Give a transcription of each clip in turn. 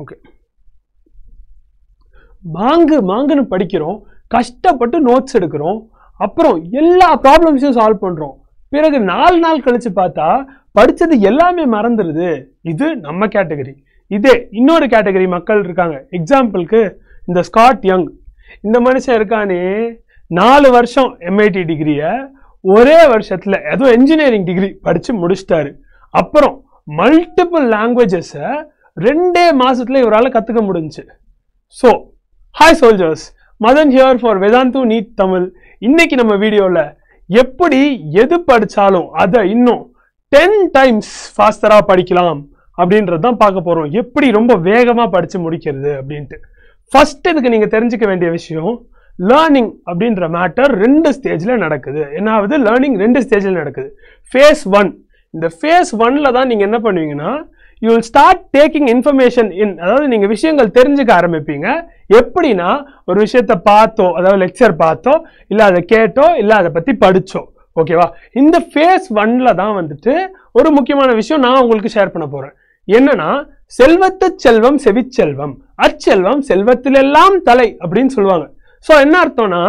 Okay, மாங்குன்னு படிக்கிறோம், கஷ்டப்பட்டு notes எடுக்கிறோம், அப்புறம் எல்லா ப்ராப்ளம்ஸையும் சால்வ் பண்றோம். பிறகு 4 நாள் கழிச்சு பார்த்தா படிச்சது எல்லாமே மறந்துடுது. இது நம்ம கேட்டகரி. இதே இன்னொரு கேட்டகரி மக்கள் இருக்காங்க. எக்ஸாம்பிளுக்கு இந்த ஸ்காட் யங், இந்த மனுஷன் இருக்கானே 4 வருஷம் MIT டிகிரியை ஒரே வருஷத்துல ஏதோ என்ஜினியரிங் டிகிரி படிச்சு முடிச்சிட்டாரு. அப்புறம் மல்டிபிள் லாங்குவேஜஸை 2 மாசத்துல இவரால் கத்துக்க முடிஞ்சு. So hi soldiers, Madan here for Vedantu NEET Tamil. இன்னைக்கு நம்ம வீடியோல எப்படி எது படிச்சாலும் அதை இன்னும் 10 டைம்ஸ் ஃபாஸ்டரா படிக்கலாம் அப்படின்றது தான் பார்க்க போறோம். எப்படி ரொம்ப வேகமா படிச்சு முடிக்கிறது அப்படின்ட்டு. ஃபர்ஸ்ட் இதுக்கு நீங்க தெரிஞ்சுக்க வேண்டிய விஷயம், லேர்னிங் அப்படின்ற மேட்டர் 2 ஸ்டேஜ்ல நடக்குது. என்னாவது லேர்னிங் 2 ஸ்டேஜ்ல நடக்குது. ஃபேஸ் 1, இந்த ஃபேஸ் 1ல தான் நீங்க என்ன பண்ணுவீங்கன்னா, you will start taking information in. அதாவது நீங்க விஷயங்கள் தெரிஞ்சுக்க ஆரம்பிப்பீங்க. எப்படின்னா, ஒரு விஷயத்தை பார்த்தோ, அதாவது லெக்சர் பார்த்தோ, இல்ல அதை கேட்டோ, இல்ல அதை பத்தி படிச்சோ. ஓகேவா? இந்த ஃபேஸ் 1ல தான் வந்துட்டு ஒரு முக்கியமான விஷயம் நான் உங்களுக்கு ஷேர் பண்ண போறேன். என்னன்னா, செல்வத்து செல்வம் செவிச்செல்வம், அச்செல்வம் செல்வத்திலெல்லாம் தலை அப்படின்னு சொல்லுவாங்க. ஸோ என்ன அர்த்தம்னா,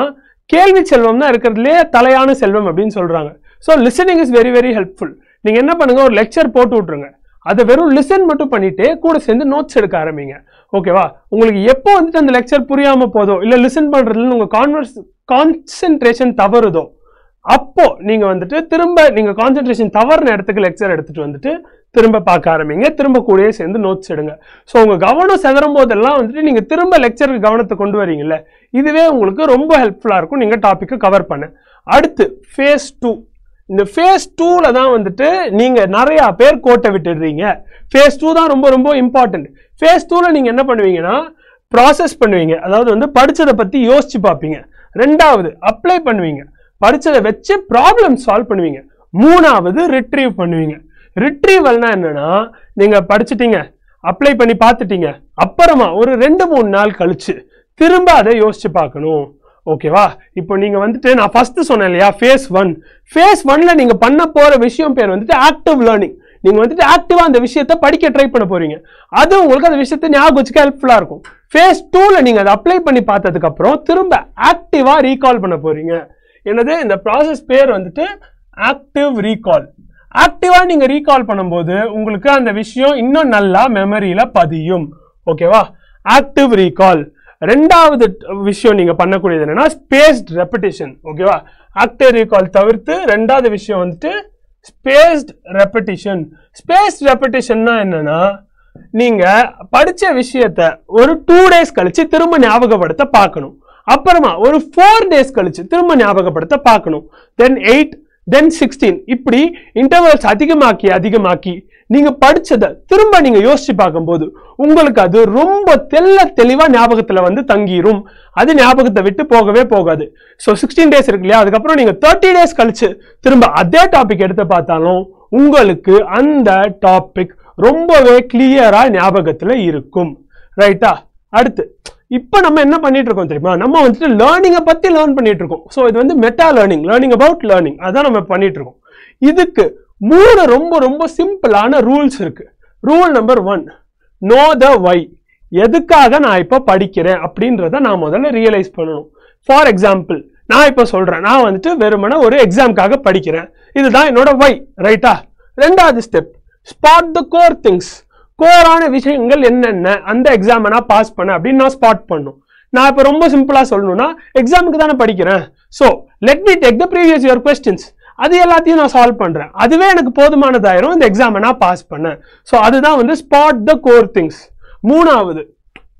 கேள்வி செல்வம் தான் இருக்கிறதுலே தலையான செல்வம் அப்படின்னு சொல்றாங்க. So listening is very very helpful. நீங்க என்ன பண்ணுங்க, ஒரு லெக்சர் போட்டு விட்டுருங்க, அதை வெறும் லிசன் மட்டும் பண்ணிட்டு கூட சேர்ந்து நோட்ஸ் எடுக்க ஆரம்பிங்க. ஓகேவா? உங்களுக்கு எப்போ வந்துட்டு அந்த லெக்சர் புரியாம போதோ, இல்ல லிசன் பண்றதுல உங்க கான்சென்ட்ரேஷன் தவறுதோ, அப்போ நீங்க வந்துட்டு திரும்ப நீங்க கான்சென்ட்ரேஷன் தவறுன இடத்துக்கு லெக்சர் எடுத்துட்டு வந்துட்டு திரும்ப பார்க்க ஆரம்பிங்க. திரும்ப கூடயே சேர்ந்து நோட்ஸ் எடுங்க. ஸோ உங்க கவனம் செதறும் போதெல்லாம் வந்துட்டு நீங்க திரும்ப லெக்சருக்கு கவனத்தை கொண்டு வரீங்கல்ல, இதுவே உங்களுக்கு ரொம்ப ஹெல்ப்ஃபுல்லா இருக்கும் நீங்க டாபிக்கை கவர் பண்ண. அடுத்து ஃபேஸ் 2. இந்த ஃபேஸ் 2ல தான் வந்துட்டு நீங்க நிறைய பேர் கோட்டை விட்டுடுறீங்க. ஃபேஸ் 2 தான் ரொம்ப ரொம்ப இம்பார்ட்டன்ட். ஃபேஸ் 2ல நீங்க என்ன பண்ணுவீங்கன்னா, ப்ராசஸ் பண்ணுவீங்க. அதாவது வந்து படிச்சதை பத்தி யோசிச்சு பார்ப்பீங்க. 2வது அப்ளை பண்ணுவீங்க, படிச்சதை வச்சு ப்ராப்ளம் சால்வ் பண்ணுவீங்க. 3வது ரிட்ரீவ் பண்ணுவீங்க. ரிட்ரீவல்னா என்னன்னா, நீங்க படிச்சுட்டீங்க, அப்ளை பண்ணி பார்த்துட்டீங்க, அப்புறமா ஒரு 2-3 நாள் கழிச்சு திரும்ப அதை யோசிச்சு பார்க்கணும். ஓகேவா? இப்போ நீங்க வந்துட்டு நான் ஃபர்ஸ்ட் சொன்னேன் இல்லையா, ஃபேஸ் 1. ஃபேஸ் 1ல நீங்க பண்ண போற விஷயம் பேர் வந்துட்டு ஆக்டிவ் லேர்னிங். நீங்க வந்துட்டு ஆக்டிவா அந்த விஷயத்தை படிக்க ட்ரை பண்ண போறீங்க. அது உங்களுக்கு அந்த விஷயத்தை ஞாபகம் வச்சுக்க ஹெல்ப்ஃபுல்லா இருக்கும். ஃபேஸ் 2ல நீங்க அதை அப்ளை பண்ணி பார்த்ததுக்கு அப்புறம் திரும்ப ஆக்டிவா ரீகால் பண்ண போறீங்க. என்னது, இந்த ப்ராசஸ் பேர் வந்துட்டு ஆக்டிவ் ரீகால். ஆக்டிவா நீங்க ரீகால் பண்ணும்போது உங்களுக்கு அந்த விஷயம் இன்னும் நல்லா மெமரியில பதியும். ஓகேவா? Active recall. 2வது விஷயம் நீங்க பண்ணக்கூடியது என்னன்னா, ஸ்பேஸ்ட் ரெப்பிட்டிஷன். ஓகேவா? ஆக்டிவ் ரீகால் தவிர்த்து 2வது விஷயம் வந்துட்டு ஸ்பேஸ்ட் ரெப்பிட்டிஷன். ஸ்பேஸ்ட் ரெப்பிட்டிஷன்னா என்னன்னா, நீங்க படிச்ச விஷயத்த ஒரு 2 டேஸ் கழிச்சு திரும்ப ஞாபகப்படுத்த பார்க்கணும். அப்புறமா ஒரு 4 டேஸ் கழிச்சு திரும்ப ஞாபகப்படுத்த பார்க்கணும். தென் 8, தென் 16, இப்படி இன்டர்வல்ஸ் அதிகமாக்கி நீங்க படிச்சதை திரும்ப நீங்க யோசிச்சு பார்க்கும்போது உங்களுக்கு அது ரொம்ப தெளிவா ஞாபகத்துல வந்து தங்கிரும். அது ஞாபகத்தை விட்டு போகவே போகாது. ஸோ 16 டேஸ் இருக்கு இல்லையா, அதுக்கப்புறம் நீங்க 30 டேஸ் கழிச்சு திரும்ப அதே டாபிக் எடுத்து பார்த்தாலும் உங்களுக்கு அந்த டாபிக் ரொம்பவே கிளியரா ஞாபகத்துல இருக்கும். ரைட்டா? அடுத்து இப்போ நம்ம என்ன பண்ணிட்டு இருக்கோம் தெரியுமா, நம்ம வந்துட்டு லேர்னிங்கை பத்தி லேர்ன் பண்ணிட்டு இருக்கோம். ஸோ இது வந்து மெட்டா லேர்னிங் அபவுட் லேர்னிங், அதான் நம்ம பண்ணிட்டு இருக்கோம். இதுக்கு 3 ரொம்ப ரொம்ப சிம்பிளான ரூல்ஸ் இருக்கு. ரூல் நம்பர் 1, நோ த வை. எதுக்காக நான் இப்போ படிக்கிறேன் அப்படின்றத நான் முதல்ல ரியலைஸ் பண்ணணும். ஃபார் எக்ஸாம்பிள், நான் இப்போ சொல்றேன், நான் வந்துட்டு வெறுமனே ஒரு எக்ஸாம்காக படிக்கிறேன், இதுதான் என்னோட வை. ரைட்டா? 2வது step, spot the core things. கோரான விஷயங்கள் என்னென்ன அந்த எக்ஸாமை நான் பாஸ் பண்ண அப்படின்னு நான் ஸ்பாட் பண்ணும். நான் இப்போ ரொம்ப சிம்பிளா சொல்லணும்னா, எக்ஸாமுக்கு தானே படிக்கிறேன், so let me take the previous year questions, அது எல்லாத்தையும் நான் சால்வ் பண்றேன், அதுவே எனக்கு போதுமானதாயிரும் இந்த எக்ஸாமை நான் பாஸ் பண்ணேன். ஸோ அதுதான் வந்து ஸ்பாட் த கோர் திங்ஸ். 3வது,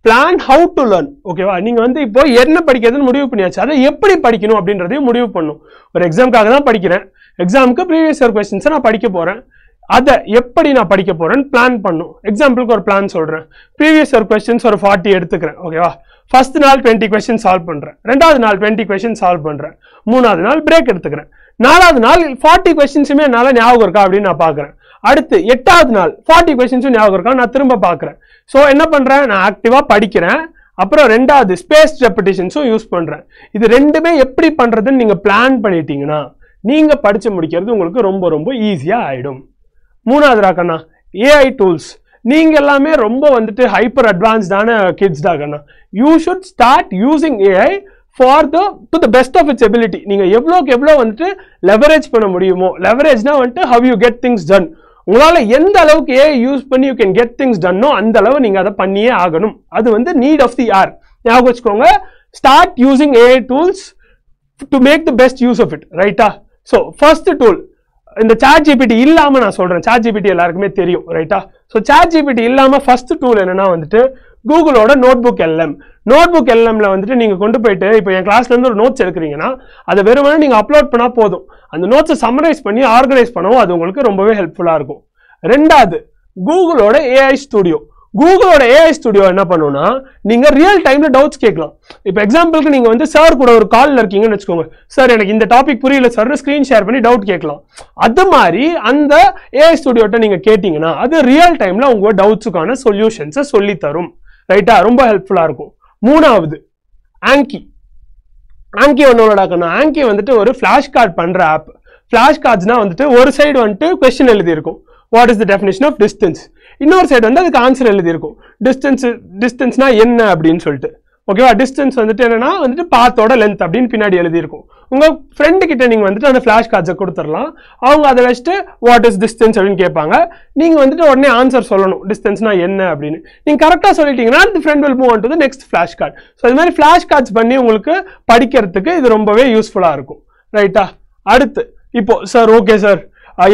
பிளான் ஹவு டு லேர்ன். ஓகேவா? நீங்க வந்து இப்போ என்ன படிக்கிறதுன்னு முடிவு பண்ணியாச்சு, அதை எப்படி படிக்கணும் அப்படின்றதையும் முடிவு பண்ணும். ஒரு எக்ஸாமுக்காக தான் படிக்கிறேன், எக்ஸாமுக்கு ப்ரீவியஸ் இயர் கொஸ்டின்ஸை நான் படிக்க போறேன், அதை எப்படி நான் படிக்க போறேன்னு பிளான் பண்ணும். எக்ஸாம்பிளுக்கு ஒரு பிளான் சொல்றேன், ப்ரீவியஸ் இயர் கொஸ்டின்ஸ் ஒரு 40 எடுத்துக்கிறேன். ஓகேவா? ஃபர்ஸ்ட் நாள் 20 கொஸ்டின் சால்வ் பண்றேன், 2வது நாள் 20 கொஸ்டின் சால்வ் பண்றேன், 3வது நாள் பிரேக் எடுத்துக்கிறேன், 4வது நாள் 40 கொஸ்டின்ஸுமே என்னால ஞாபகம் இருக்கா அப்படின்னு நான் பாக்குறேன். அடுத்து 8வது நாள் 40 கொஸ்டின்ஸும் ஞாபகம் இருக்கா நான் திரும்ப பாக்குறேன். ஸோ என்ன பண்றேன், நான் ஆக்டிவா படிக்கிறேன், அப்புறம் 2வது ஸ்பேஸ்ட் ரெப்பிட்டிஷன்ஸும் யூஸ் பண்றேன். இது ரெண்டுமே எப்படி பண்றதுன்னு நீங்க பிளான் பண்ணிட்டீங்கன்னா நீங்க படிச்சு முடிக்கிறது உங்களுக்கு ரொம்ப ரொம்ப ஈஸியா ஆயிடும். 3வது ராக்கண்ணா, ஏஐ டூல்ஸ். நீங்க எல்லாமே ரொம்ப வந்துட்டு ஹைப்பர் அட்வான்ஸ்டான கிட்ஸ் தாகண்ணா. You should start using AI for to the best of its ability. நீங்க எவ்வளோக்கு எவ்வளோ வந்துட்டு லெவரேஜ் பண்ண முடியுமோ, லெவரேஜ்னா வந்துட்டு how you get things done. உங்களால எந்த அளவுக்கு ஏஐ யூஸ் பண்ணி யூ கேன் கெட் திங்ஸ் டன்னோ அந்த அளவு நீங்க அதை பண்ணியே ஆகணும். அது வந்து நீட் ஆஃப் தி ஆர். ஞாபகம் வச்சுக்கோங்க. Start using AI tools to make the best use of it. ரைட்டா? ஸோ ஃபர்ஸ்ட் டூல் இந்த சாட் ஜிபிடி இல்லாம நான் சொல்றேன். சாட் ஜிபிடி எல்லாருக்குமே தெரியும். ரைட்டா? ஸோ சாட் ஜிபிடி இல்லாம ஃபர்ஸ்ட் டூல் என்னன்னா வந்துட்டு கூகுளோட நோட்புக் எல்எம். நோட்புக் எல்எம்ல வந்துட்டு நீங்க கொண்டு போயிட்டு இப்போ என் கிளாஸ்ல இருந்து ஒரு நோட்ஸ் எடுக்கிறீங்கன்னா அதை வெறுமனே நீங்க அப்லோட் பண்ணா போதும். அந்த நோட்ஸை சம்மரைஸ் பண்ணி ஆர்கனைஸ் பண்ணவும் அது உங்களுக்கு ரொம்பவே ஹெல்ப்ஃபுல்லா இருக்கும். ரெண்டாவது கூகுளோட ஏஐ ஸ்டுடியோ. கூகுளோட ஏஐ ஸ்டுடியோ என்ன பண்ணுன்னா நீங்க ரியல் டைம்ல டவுட்ஸ் கேட்கலாம். இப்போ எக்ஸாம்பிளுக்கு நீங்க வந்து சார் கூட ஒரு கால்ல இருக்கீங்கன்னு வச்சுக்கோங்க. சார் எனக்கு இந்த டாபிக் புரியல சார், ஸ்கிரீன் ஷேர் பண்ணி டவுட் கேட்கலாம். அது மாதிரி அந்த ஏஐ ஸ்டுடியோட்ட நீங்க கேட்டீங்கன்னா அது ரியல் டைம்ல உங்க டவுட்ஸுக்கான சொல்யூஷன்ஸை சொல்லி தரும். ரைட்டா? ரொம்ப ஹெல்ப்ஃபுல்லா இருக்கும். மூணாவது ஆங்கி. ஆங்கி ஒன்னோட ஆங்கி வந்துட்டு ஒரு ஃபிளாஷ் கார்டு பண்ற ஆப். ஃபிளாஷ் கார்ட்ஸ்னா வந்துட்டு ஒரு சைடு வந்துட்டு கொஸ்டின் எழுதி இருக்கும், what is the definition of distance. இன்னொரு சைடு வந்து அதுக்கு ஆன்சர் எழுதி இருக்கும், டிஸ்டன்ஸ்னா என்ன அப்படின்னு சொல்லிட்டு. ஓகேவா? டிஸ்டன்ஸ் வந்துட்டு என்னன்னா வந்துட்டு பாத்தோட லென்த் அப்படின்னு பின்னாடி எழுதி இருக்கும். உங்க ஃப்ரெண்டு கிட்ட நீங்க வந்துட்டு அந்த ஃபிளாஷ் கார்ட்ஸை கொடுத்துடலாம். அவங்க அதை வச்சுட்டு வாட் இஸ் டிஸ்டன்ஸ் அப்படின்னு கேட்பாங்க. நீங்க வந்துட்டு உடனே ஆன்சர் சொல்லணும், டிஸ்டன்ஸ்னா என்ன அப்படின்னு. நீங்க கரெக்டா சொல்லிட்டீங்கன்னா அந்த friend will move on to the next flash card. So இது மாதிரி ஃபிளாஷ் கார்ட்ஸ் பண்ணி உங்களுக்கு படிக்கிறதுக்கு இது ரொம்பவே யூஸ்ஃபுல்லா இருக்கும். ரைட்டா? அடுத்து இப்போ சார் ஓகே சார்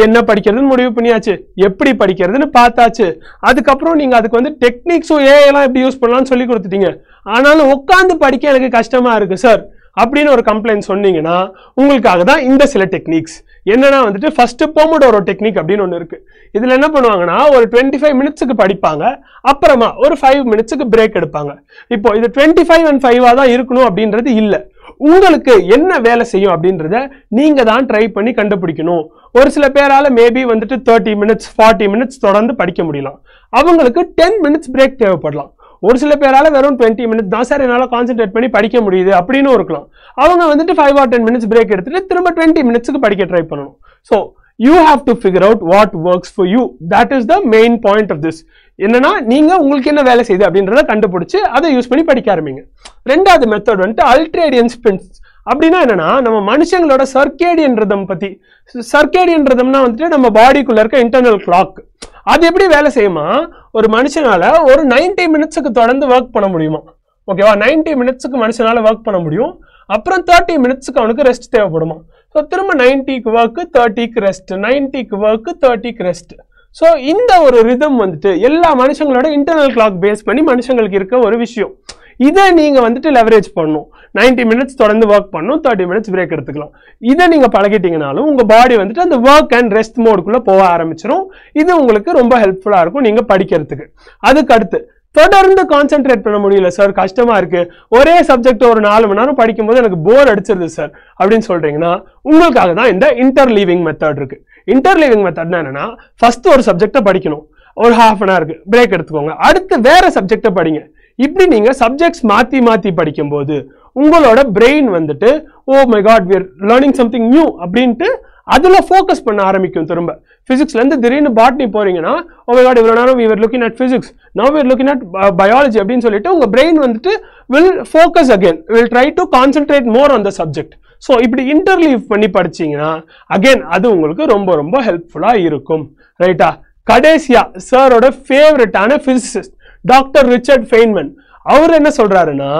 என்ன படிக்கிறதுன்னு முடிவு பண்ணியாச்சு, எப்படி படிக்கிறதுன்னு பார்த்தாச்சு. அதுக்கப்புறம் நீங்க அதுக்கு வந்து டெக்னிக்ஸும் ஏஐலாம் எப்படி யூஸ் பண்ணலாம்னு சொல்லி கொடுத்துட்டீங்க. ஆனாலும் உட்காந்து படிக்க எனக்கு கஷ்டமா இருக்கு சார் அப்படின்னு ஒரு கம்ப்ளைண்ட் சொன்னீங்கன்னா உங்களுக்காக தான் இந்த சில டெக்னிக்ஸ். என்னன்னா வந்துட்டு ஃபர்ஸ்ட் போமோடோரோ டெக்னிக் அப்படின்னு ஒன்று இருக்கு. இதுல என்ன பண்ணுவாங்கன்னா ஒரு 25 மினிட்ஸுக்கு படிப்பாங்க, அப்புறமா ஒரு 5 மினிட்ஸுக்கு பிரேக் எடுப்பாங்க. இப்போ இது 25 and 5 தான் இருக்கணும் அப்படின்றது இல்லை. உங்களுக்கு என்ன வேலை செய்யும் அப்படின்றத நீங்க தான் ட்ரை பண்ணி கண்டுபிடிக்கணும். ஒரு சில பேரால மேபி வந்துட்டு 30 மினிட்ஸ் 40 மினிட்ஸ் தொடர்ந்து படிக்க முடியலாம். அவங்களுக்கு 10 மினிட்ஸ் பிரேக் தேவைப்படலாம். ஒரு சில பேரால வெறும் 20 மினிட்ஸ் தான் சார் என்னால் கான்சென்ட்ரேட் பண்ணி படிக்க முடியுது அப்படின்னு இருக்கலாம். அவங்க வந்துட்டு 5 or 10 மினிட்ஸ் பிரேக் எடுத்துட்டு திரும்ப 20 மினிட்ஸுக்கு படிக்க ட்ரை பண்ணணும். So you have to figure out what works for you. That is the main point of this. என்னன்னா நீங்க உங்களுக்கு என்ன வேலை செய்யுது அப்படின்றத கண்டுபிடிச்சு அதை யூஸ் பண்ணி படிக்க ஆரம்பிங்க. ரெண்டாவது மெத்தட் வந்துட்டு அல்ட்ரேடியன் ஸ்பின்ஸ். அப்படின்னா என்னன்னா நம்ம மனுஷங்களோட சர்க்கேடியன் ரிதம் பத்தி. சர்க்கேடியன் ரிதம்னா வந்துட்டு நம்ம பாடிக்குள்ள இருக்க இன்டர்னல் கிளாக். அது எப்படி வேலை செய்யுமா, ஒரு மனுஷனால ஒரு 90 மினிட்ஸுக்கு தொடர்ந்து ஒர்க் பண்ண முடியுமா. ஓகேவா? 90 மினிட்ஸுக்கு மனுஷனால ஒர்க் பண்ண முடியும். அப்புறம் 30 மினிட்ஸுக்கு அவனுக்கு ரெஸ்ட் தேவைப்படுமா. ஸோ திரும்ப 90க்கு ஒர்க் 30க்கு ரெஸ்ட், 90க்கு ஒர்க் 30க்கு ரெஸ்ட். ஸோ இந்த ஒரு ரிதம் வந்துட்டு எல்லா மனுஷங்களோட இன்டர்னல் கிளாக் பேஸ் பண்ணி மனுஷங்களுக்கு இருக்க ஒரு விஷயம். இதை நீங்க வந்துட்டு லெவரேஜ் பண்ணணும். 90 மினிட்ஸ் தொடர்ந்து ஒர்க் பண்ணணும், 30 மினிட்ஸ் பிரேக் எடுத்துக்கலாம். இதை நீங்க பழகிட்டீங்கனாலும் உங்க பாடி வந்துட்டு அந்த ஒர்க் அண்ட் ரெஸ்ட் மோடுக்குள்ள போக ஆரம்பிச்சிடும். இது உங்களுக்கு ரொம்ப ஹெல்ப்ஃபுல்லா இருக்கும் நீங்க படிக்கிறதுக்கு. அதுக்கு அடுத்து தொடர்ந்து கான்சென்ட்ரேட் பண்ண முடியல சார், கஷ்டமா இருக்கு, ஒரே சப்ஜெக்ட் ஒரு 4 மணி நேரம் படிக்கும் போது எனக்கு போர் அடிச்சிருது சார் அப்படின்னு சொல்றீங்கன்னா உங்களுக்காக தான் இந்த இன்டர்லீவிங் மெத்தட் இருக்கு. இன்டர்லீவிங் மெத்தட்னா என்னன்னா ஃபர்ஸ்ட் ஒரு சப்ஜெக்டை படிக்கணும், ஒரு ½ அன் ஹவருக்கு பிரேக் எடுத்துக்கோங்க, அடுத்து வேற சப்ஜெக்டை படிங்க. இப்படி நீங்க சப்ஜெக்ட்ஸ் மாத்தி மாத்தி படிக்கும் போது உங்களோட பிரெயின் வந்துட்டு oh my God we are learning something new அப்படின்ட்டு அதுல ஃபோக்கஸ் பண்ண ஆரம்பிக்கும். திரும்ப பிசிக்ஸ்ல இருந்து திடீர்னு பாட்னி போறீங்கன்னா ஓ மை காட் இவ்வளவு நேரம் we were looking at physics, now we are looking at biology அப்படின்னு சொல்லிட்டு உங்க பிரெயின் வந்துட்டு will focus again, will try to concentrate more on the subject. So இப்படி இன்டர்லீவ் பண்ணி படிச்சீங்கன்னா அகைன் அது உங்களுக்கு ரொம்ப ரொம்ப ஹெல்ப்ஃபுல்லா இருக்கும். ரைட்டா? கடைசியா சாரோட ஃபேவரட்டான பிசிசிஸ்ட் டாக்டர் ரிச்சர்ட் ஃபெய்ன்மன் அவர் என்ன சொல்றாருன்னா,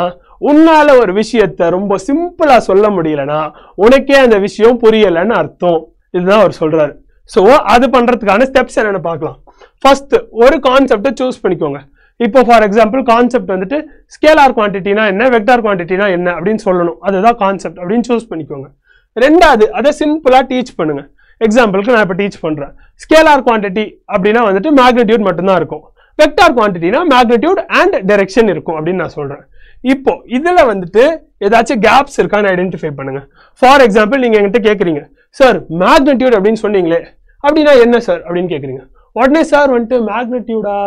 உன்னால ஒரு விஷயத்த ரொம்ப சிம்பிளா சொல்ல முடியலன்னா உனக்கே அந்த விஷயம் புரியலன்னு அர்த்தம். இதுதான் அவர் சொல்றாரு. ஸோ அது பண்றதுக்கான ஸ்டெப்ஸ் என்னன்னு பார்க்கலாம். ஃபர்ஸ்ட் ஒரு கான்செப்டை சூஸ் பண்ணிக்கோங்க. இப்போ ஃபார் எக்ஸாம்பிள் கான்செப்ட் வந்துட்டு ஸ்கேலார் குவான்டிட்டினா என்ன, வெக்டார் குவான்டிட்டினா என்ன அப்படின்னு சொல்லணும். அதுதான் கான்செப்ட் அப்படின்னு சூஸ் பண்ணிக்கோங்க. ரெண்டாவது அதை சிம்பிளா டீச் பண்ணுங்க. எக்ஸாம்பிளுக்கு நான் இப்போ டீச் பண்றேன். ஸ்கேலார் குவான்டிட்டி அப்படின்னா வந்துட்டு மேக்னிடியூட் மட்டும்தான் இருக்கும், வெக்டார் குவான்டிட்டினா மேக்னிடியூட் அண்ட் டைரக்ஷன் இருக்கும் அப்படின்னு நான் சொல்றேன். இப்போ இதுல வந்துட்டு ஏதாச்சும் கேப்ஸ் இருக்கான்னு ஐடென்டிஃபை பண்ணுங்க. ஃபார் எக்ஸாம்பிள் நீங்க என்கிட்ட கேட்குறீங்க சார் மேக்னிடியூட் அப்படின்னு சொன்னீங்களே அப்படின்னா என்ன சார் அப்படின்னு கேட்குறீங்க. உடனே சார் வந்துட்டு மேக்னிடியூடா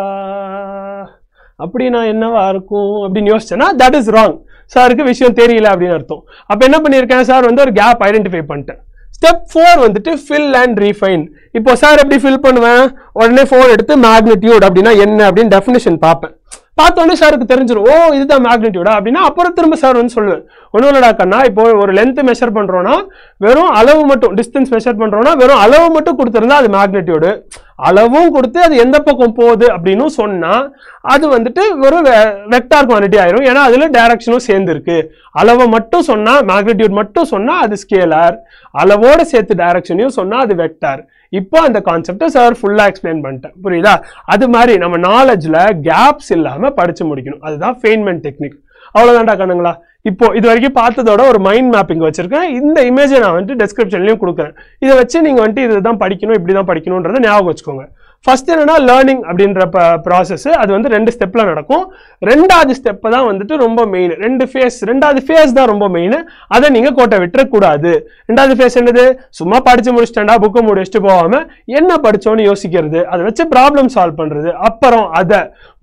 அப்படின்னா என்னவா இருக்கும் அப்படின்னு யோசிச்சேன்னா தட் இஸ் ராங். சாருக்கு விஷயம் தெரியல அப்படின்னு அர்த்தம். அப்ப என்ன பண்ணியிருக்கேன், சார் வந்து ஒரு கேப் ஐடென்டிஃபை பண்ணிட்டேன். ஸ்டெப் 4 வந்துட்டு fill and refine. இப்போ சார் எப்படி ஃபில் பண்ணுவேன், உடனே ஃபோன் எடுத்து மேக்னிடியூட் அப்படின்னா என்ன அப்படின்னு டெஃபினிஷன் பார்ப்பேன். பார்த்தோன்னே சாருக்கு தெரிஞ்சிடும், ஓ இதுதான் மேக்னிடியூடா அப்படின்னா அப்புறம் திரும்ப சார் வந்து சொல்லுவேன், ஒன்றும் இல்லடா கண்ணா, இப்போ ஒரு லென்த் மெஷர் பண்றோம்னா வெறும் அளவு மட்டும், டிஸ்டன்ஸ் மெஷர் பண்றோம்னா வெறும் அளவு மட்டும் கொடுத்துருந்தா அது மேக்னிடியூடு, அளவும் கொடுத்து அது எந்த பக்கம் போகுது அப்படின்னு சொன்னா அது வந்துட்டு ஒரு வெக்டார் குவான்டிட்டி ஆயிரும். ஏன்னா அதுல டைரக்ஷனும் சேர்ந்து இருக்கு. அளவை மட்டும் சொன்னா, மேக்னிடியூட் மட்டும் சொன்னா அது ஸ்கேலார், அளவோட சேர்த்து டைரக்ஷனையும் சொன்னா அது வெக்டார். இப்போ அந்த கான்செப்டை சார் ஃபுல்லா எக்ஸ்பிளைன் பண்ணிட்டேன், புரியுதா? அது மாதிரி நம்ம நாலேஜ்ல கேப்ஸ் இல்லாம படிச்சு முடிக்கணும், அதுதான் ஃபெய்ன்மேன் டெக்னிக். அவ்வளவுதான்டா கண்ணுங்களா. இப்போ இது வரைக்கும் பார்த்ததோட ஒரு மைண்ட் மேப்பிங் வச்சிருக்கேன். இந்த இமேஜை நான் வந்துட்டு டெஸ்கிரிப்ஷன்லயும் கொடுக்குறேன். இதை வச்சு நீங்க வந்துட்டு இதுதான் படிக்கணும், இப்படிதான் படிக்கணும்ன்றதை ஞாபகம் வச்சுக்கோங்க. ஃபர்ஸ்ட் என்னன்னா லேர்னிங் அப்படின்ற ப்ராசஸ், அது வந்து 2 ஸ்டெப்ல நடக்கும். 2வது ஸ்டெப் தான் வந்துட்டு ரொம்ப மெயின். 2வது ஃபேஸ் தான் ரொம்ப மெயின். அதை நீங்க கோட்டை விட்டுறக்கூடாது. 2வது ஃபேஸ் என்னது, சும்மா படிச்சு முடிச்சிட்டேன்டா புக்கை முடிச்சுட்டு போகாம என்ன படிச்சோன்னு யோசிக்கிறது, அதை வச்சு ப்ராப்ளம் சால்வ் பண்றது, அப்புறம் அதை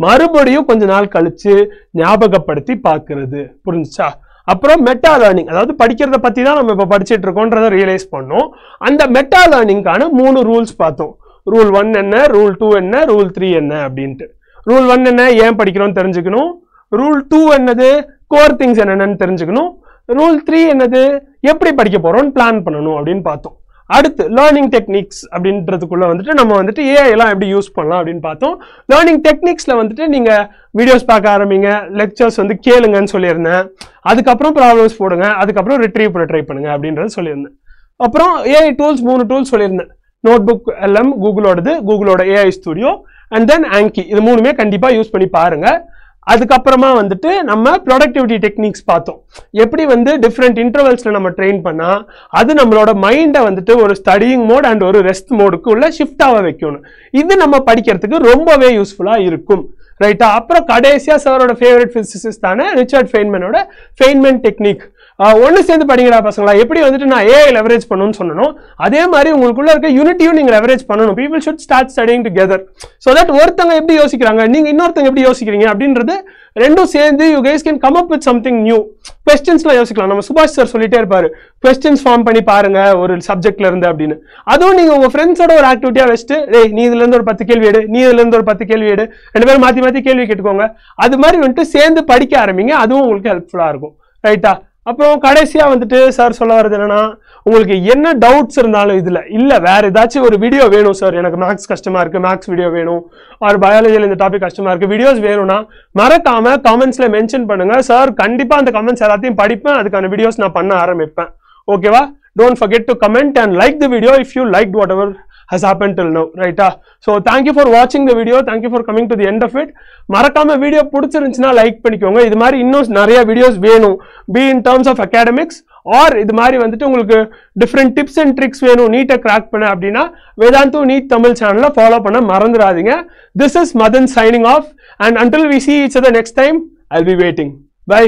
மறுபடியும் கொஞ்ச நாள் கழிச்சு ஞாபகப்படுத்தி பார்க்கிறது. புரிஞ்சுச்சா? அப்புறம் மெட்டா லேர்னிங், அதாவது படிக்கிறத பத்தி தான் நம்ம இப்ப படிச்சுட்டு இருக்கோன்றதை ரியலைஸ் பண்ணோம். அந்த மெட்டா லேர்னிங்கான 3 ரூல்ஸ் பார்த்தோம். ரூல் 1 என்ன, ரூல் 2 என்ன, ரூல் 3 என்ன அப்படின்ட்டு. ரூல் 1 என்ன, ஏன் படிக்கிறோம்னு தெரிஞ்சுக்கணும். ரூல் 2 என்னது, கோர் திங்ஸ் என்னென்னு தெரிஞ்சுக்கணும். ரூல் 3 என்னது, எப்படி படிக்க போறோம்னு பிளான் பண்ணணும் அப்படின்னு பார்த்தோம். அடுத்து லேர்னிங் டெக்னிக்ஸ் அப்படின்றதுக்குள்ள வந்துட்டு நம்ம வந்துட்டு ஏஐ எல்லாம் எப்படி யூஸ் பண்ணலாம் அப்படின்னு பார்த்தோம். லேர்னிங் டெக்னிக்ஸ்ல வந்துட்டு நீங்க வீடியோஸ் பார்க்க ஆரம்பிங்க, லெக்சர்ஸ் வந்து கேளுங்கன்னு சொல்லியிருந்தேன். அதுக்கப்புறம் ப்ராப்ளம்ஸ் போடுங்க, அதுக்கப்புறம் ரிட்ரீவ் பண்ண ட்ரை பண்ணுங்க அப்படின்றது சொல்லியிருந்தேன். அப்புறம் ஏஐ டூல்ஸ் 3 டூல்ஸ் சொல்லியிருந்தேன். நோட்புக் எல்எம் கூகுளோடது, கூகுளோட AI Studio, and then Anki. இது 3மே கண்டிப்பா யூஸ் பண்ணி பாருங்க. அதுக்கப்புறமா வந்துட்டு நம்ம ப்ரொடக்டிவிட்டி டெக்னிக்ஸ் பார்த்தோம். எப்படி வந்து டிஃப்ரெண்ட் இன்டர்வல்ஸ்ல நம்ம ட்ரெயின் பண்ணா அது நம்மளோட மைண்டை வந்துட்டு ஒரு ஸ்டடியிங் மோட் அண்ட் ஒரு ரெஸ்ட் மோடுக்கு உள்ள ஷிஃப்ட் ஆக வைக்கணும். இது நம்ம படிக்கிறதுக்கு ரொம்பவே யூஸ்ஃபுல்லா இருக்கும், ரைட்டா? அப்புறம் கடைசியா சாரோட ஃபேவரட் பிசிசிஸ்ட் தானே ரிச்சர்ட் ஃபெய்ன்மேனோட ஃபெய்ன்மேன் டெக்னிக். ஒன்னு சேர்ந்து படிங்கடா பசங்களா. எப்படி வந்துட்டு நான் ஏஐ லெவரேஜ் பண்ணணும்னு சொன்னோம், அதே மாதிரி உங்களுக்குள்ள இருக்க யூனிட்டியும் நீங்க லெவரேஜ் பண்ணணும். People should start studying together so that ஒருத்தங்க எப்படி யோசிக்கிறாங்க, நீங்க இன்னொருத்தங்க எப்படி யோசிக்கிறீங்க அப்படின்றது ரெண்டும் சேர்ந்து you guys can come up with something new. கொஸ்டின்ஸ்லாம் யோசிக்கலாம். நம்ம சுபாஷ் சார் சொல்லிட்டே இருப்பாரு, கொஸ்டின்ஸ் ஃபார்ம் பண்ணி பாருங்க ஒரு சப்ஜெக்ட்ல இருந்து அப்படின்னு. அதுவும் நீங்க உங்க ஃப்ரெண்ட்ஸோட ஒரு ஆக்டிவிட்டியா வச்சுட்டு, நீ இதுல இருந்து ஒரு 10 கேள்வி எடு, நீ இதுல இருந்து ஒரு 10 கேள்வி எடு, 2 பேரும் மாத்தி மாத்தி கேள்வி கேட்டுக்கோங்க. அது மாதிரி வந்துட்டு சேர்ந்து படிக்க ஆரம்பிங்க, அதுவும் உங்களுக்கு ஹெல்ப்ஃபுல்லா இருக்கும், ரைட்டா? அப்புறம் கடைசியா வந்துட்டு சார் சொல்ல வர்றது என்னன்னா, உங்களுக்கு என்ன டவுட்ஸ் இருந்தாலும் இதுல இல்ல வேற ஏதாச்சும் ஒரு வீடியோ வேணும் சார், எனக்கு மேக்ஸ் கஷ்டமா இருக்கு, மேக்ஸ் வீடியோ வேணும், ஒரு பயாலஜில இந்த டாபிக் கஷ்டமா இருக்கு, வீடியோஸ் வேணும்னா மறக்காம கமெண்ட்ஸ்ல மென்ஷன் பண்ணுங்க. சார் கண்டிப்பா அந்த கமெண்ட்ஸ் எல்லாத்தையும் படிப்பேன், அதுக்கான வீடியோஸ் நான் பண்ண ஆரம்பிப்பேன். ஓகேவா? Don't forget to comment and like the video if you liked whatever has happened till now, right? So thank you for watching the video, thank you for coming to the end of it. மறக்காம video பிடிச்சிருந்துச்சுன்னா like பண்ணிக்கோங்க. இது மாதிரி இன்னும் நிறைய videos வேணும், be in terms of academics or இது மாதிரி வந்துட்டு உங்களுக்கு டிஃப்ரெண்ட் டிப்ஸ் அண்ட் ட்ரிக்ஸ் வேணும் நீட்டை கிராக் பண்ண அப்படின்னா வேதாந்து நீட் தமிழ் சேனலை ஃபாலோ பண்ண மறந்துடாதீங்க. This is Madan signing off and until we see each other next time, I'll be waiting. Bye.